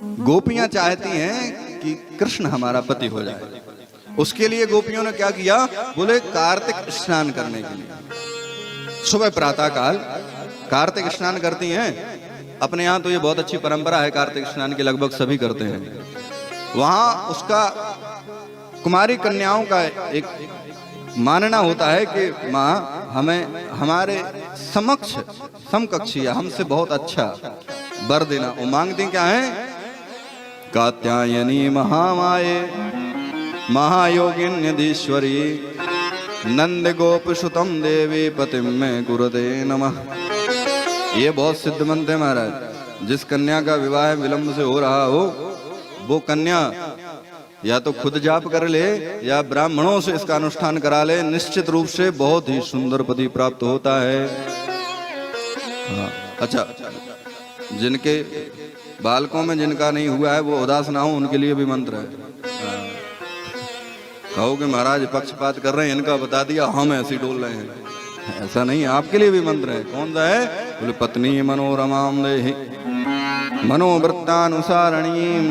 गोपियां चाहती हैं कि कृष्ण हमारा पति हो जाए। उसके लिए गोपियों ने क्या किया, बोले कार्तिक स्नान करने के लिए सुबह प्रातः काल कार्तिक स्नान करती हैं। अपने यहाँ तो ये बहुत अच्छी परंपरा है, कार्तिक स्नान की लगभग सभी करते हैं। वहां उसका कुमारी कन्याओं का एक मानना होता है कि माँ हमें हमारे समकक्षी हमसे बहुत अच्छा वर देना। वो मांगती क्या है, कात्यायनी महामाये महायोगिन्यधीश्वरी नंद गोप सुतम देवी पतिम में गुरुदे नमः। ये बहुत सिद्ध मंत्र है महाराज। जिस कन्या का विवाह विलंब से हो रहा हो, वो कन्या या तो खुद जाप कर ले या ब्राह्मणों से इसका अनुष्ठान करा ले, निश्चित रूप से बहुत ही सुंदर पति प्राप्त होता है। हाँ। अच्छा, जिनके बालकों में जिनका नहीं हुआ है वो उदास ना हो, उनके लिए भी मंत्र है। कहो कि महाराज पक्षपात कर रहे हैं, इनका बता दिया, हम ऐसे डोल रहे हैं। ऐसा नहीं, आपके लिए भी मंत्र है। कौन सा है, बोले पत्नी मनोरमाम देहि मनोवृत्तानुसारणीम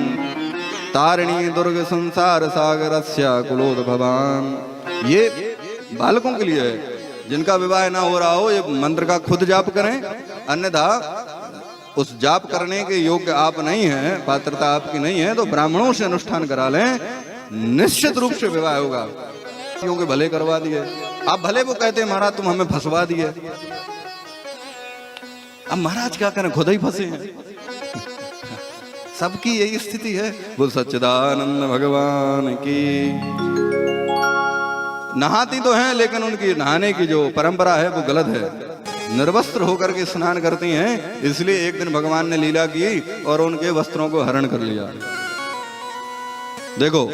तारिणी दुर्ग संसार सागरस्य कुलोद्भवान। ये बालकों के लिए है, जिनका विवाह ना हो रहा हो, ये मंत्र का खुद जाप करें। अन्यथा उस जाप करने के योग्य आप नहीं हैं, पात्रता आपकी नहीं है, तो ब्राह्मणों से अनुष्ठान करा लें, निश्चित रूप से विवाह होगा। क्योंकि भले करवा दिए आप, भले वो कहते हैं महाराज तुम हमें फंसवा दिए। अब महाराज क्या करें, खुद ही फंसे हैं। सबकी यही स्थिति है। बोल सच्चिदानंद भगवान की। नहाती तो हैं, लेकिन उनकी नहाने की जो परंपरा है वो गलत है। निर्वस्त्र होकर के स्नान करती हैं, इसलिए एक दिन भगवान ने लीला की और उनके वस्त्रों को हरण कर लिया। देखो,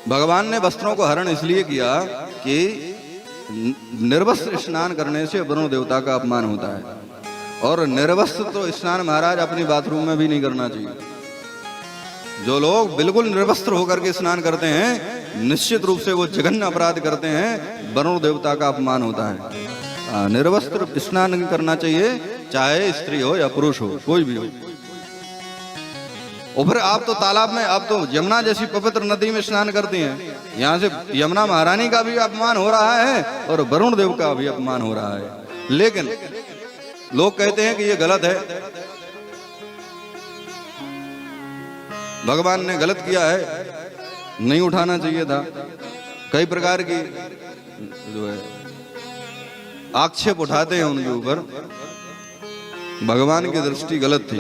भगवान ने वस्त्रों को हरण इसलिए किया कि निर्वस्त्र स्नान करने से वरुण देवता का अपमान होता है। और निर्वस्त्र तो स्नान महाराज अपनी बाथरूम में भी नहीं करना चाहिए। जो लोग बिल्कुल निर्वस्त्र होकर के स्नान करते हैं, निश्चित रूप से वो जघन्य अपराध करते हैं, वरुण देवता का अपमान होता है। निर्वस्त्र स्नान नहीं करना चाहिए, चाहे स्त्री हो या पुरुष हो, कोई भी हो। और फिर आप तो तालाब में, आप तो यमुना जैसी पवित्र नदी में स्नान करती हैं। यहाँ से यमुना महारानी का भी अपमान हो रहा है और वरुण देव का भी अपमान हो रहा है। लेकिन लोग कहते हैं कि ये गलत है, भगवान ने गलत किया है, नहीं उठाना चाहिए था। कई प्रकार की जो है आक्षेप उठाते हैं उनके ऊपर। भगवान की दृष्टि गलत थी।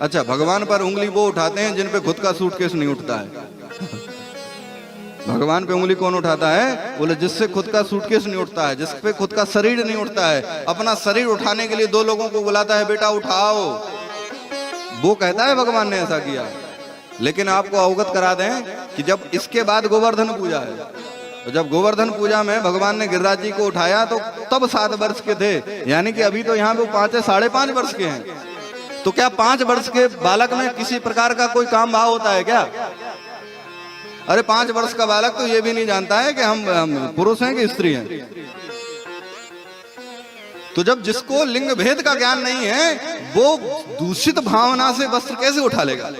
अच्छा, भगवान पर उंगली वो उठाते हैं जिन पे खुद का सूटकेस नहीं उठता है। भगवान पे उंगली कौन उठाता है, बोले जिससे खुद का सूटकेस नहीं उठता है, जिस पे खुद का शरीर नहीं उठता है। अपना शरीर उठाने के लिए दो लोगों को बुलाता है, बेटा उठाओ, वो कहता है भगवान ने ऐसा किया। लेकिन आपको अवगत करा दें कि जब इसके बाद गोवर्धन पूजा है, तो जब गोवर्धन पूजा में भगवान ने गिरिराज जी को उठाया तो तब 7 वर्ष के थे। यानी कि अभी तो यहाँ पे 5-5.5 वर्ष के हैं। तो क्या 5 वर्ष के बालक में किसी प्रकार का कोई काम भाव होता है क्या? अरे 5 वर्ष का बालक तो ये भी नहीं जानता है कि हम पुरुष हैं कि स्त्री हैं। तो जब जिसको लिंग भेद का ज्ञान नहीं है, वो दूषित भावना से वस्त्र कैसे उठा लेगा?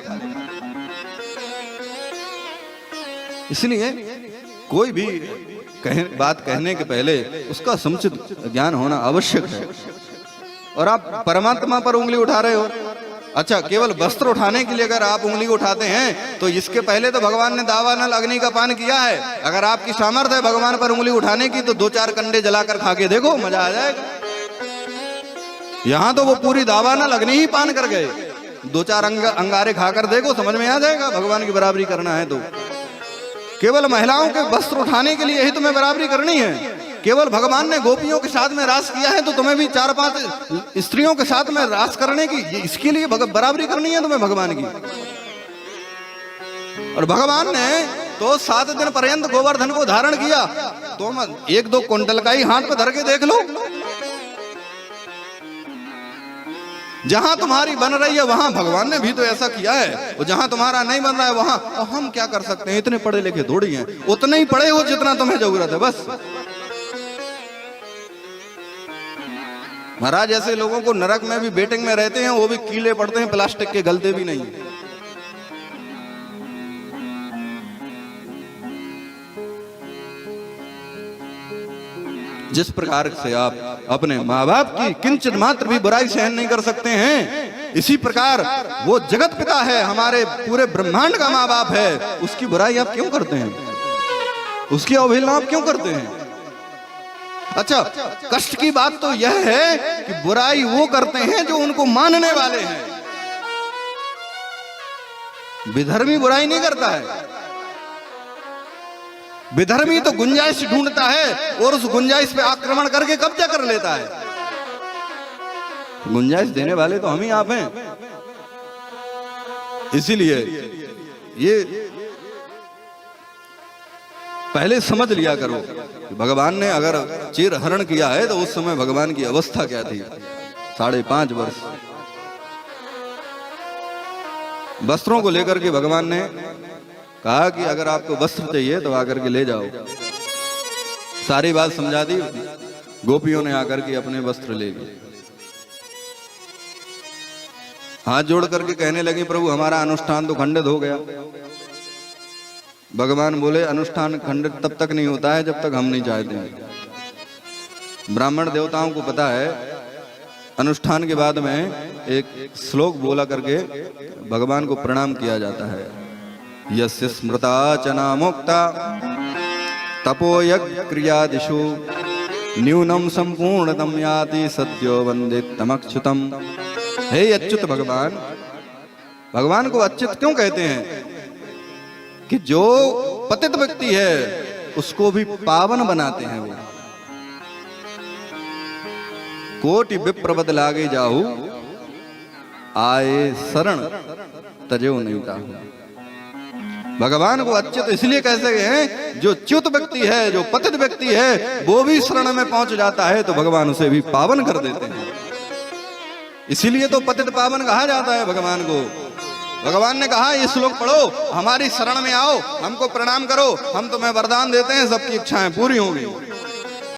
इसलिए कोई भी बात कहने के पहले उसका समुचित ज्ञान होना आवश्यक है। और आप परमात्मा पर उंगली उठा रहे हो। अच्छा, केवल वस्त्र उठाने के लिए अगर आप उंगली उठाते हैं तो इसके पहले तो भगवान ने दावानल अग्नि का पान किया है। अगर आपकी सामर्थ्य है भगवान पर उंगली उठाने की तो 2-4 कंडे जलाकर खा के देखो, मजा आ जाएगा। यहाँ तो वो पूरी दावानल अग्नि ही पान कर गए। 2-4 अंगारे खाकर देखो, समझ में आ जाएगा। भगवान की बराबरी करना है तो केवल महिलाओं के वस्त्र उठाने के लिए ही तुम्हें बराबरी करनी है। केवल भगवान ने गोपियों के साथ में रास किया है तो तुम्हें भी 4-5 स्त्रियों के साथ में रास करने की, इसके लिए बराबरी करनी है तुम्हें भगवान की। और भगवान ने तो 7 दिन पर्यंत गोवर्धन को धारण किया। तो 1-2 कुंटल का ही हाथ पे धर के देख लो। जहां तुम्हारी बन रही है वहां भगवान ने भी तो ऐसा किया है, और जहां तुम्हारा नहीं बन रहा है वहां हम क्या कर सकते हैं? इतने पढ़े लिखे थोड़ी हैं, उतने ही पढ़े हो जितना तुम्हें जरूरत है बस। महाराज ऐसे लोगों को नरक में भी बेटिंग में रहते हैं, वो भी कीले पड़ते हैं, प्लास्टिक के गलते भी नहीं। जिस प्रकार से आप अपने माँ बाप की किंचित मात्र भी बुराई सहन नहीं कर सकते हैं, इसी प्रकार वो जगत पिता है, हमारे पूरे ब्रह्मांड का माँ बाप है, उसकी बुराई आप क्यों करते हैं, उसकी अवहेलना आप क्यों करते हैं? अच्छा, कष्ट की बात तो यह है कि बुराई वो करते हैं जो उनको मानने वाले हैं। विधर्मी बुराई नहीं करता है, विधर्मी तो गुंजाइश ढूंढता है और उस गुंजाइश पे आक्रमण करके कब्जा कर लेता है। गुंजाइश देने वाले तो हम ही आप हैं। इसीलिए ये पहले समझ लिया करो कि भगवान ने अगर चीर हरण किया है तो उस समय भगवान की अवस्था क्या थी। 5.5 वर्ष वस्त्रों को लेकर के भगवान ने कहा कि अगर आपको वस्त्र चाहिए तो आकर के ले जाओ। सारी बात समझा दी, गोपियों ने आकर के अपने वस्त्र ले लिए। हाथ जोड़ करके कहने लगी, प्रभु हमारा अनुष्ठान तो खंडित हो गया। भगवान बोले, अनुष्ठान खंडित तब तक नहीं होता है जब तक हम नहीं चाहते हैं। ब्राह्मण देवताओं को पता है, अनुष्ठान के बाद में एक श्लोक बोला करके भगवान को प्रणाम किया जाता है। यस्य स्मृता च नामोक्ता तपोयज्ञ क्रियादिषु न्यूनम संपूर्णतम याति सत्यो वंदे तमक्षुतम। हे अच्युत भगवान, भगवान को अच्युत क्यों कहते हैं? कि जो पतित व्यक्ति है उसको भी पावन बनाते हैं वो। कोटि विप्रपद लागे जाहु आए शरण तजेऊ नहीं ताहु। भगवान को अच्युत इसलिए कह सके हैं, जो च्युत व्यक्ति है, जो पतित व्यक्ति है, वो भी शरण में पहुंच जाता है तो भगवान उसे भी पावन कर देते हैं। इसीलिए तो पतित पावन कहा जाता है भगवान को। भगवान ने कहा, ये श्लोक पढ़ो, हमारी शरण में आओ, हमको प्रणाम करो, हम तुम्हें वरदान देते हैं, सबकी इच्छाएं पूरी होंगी।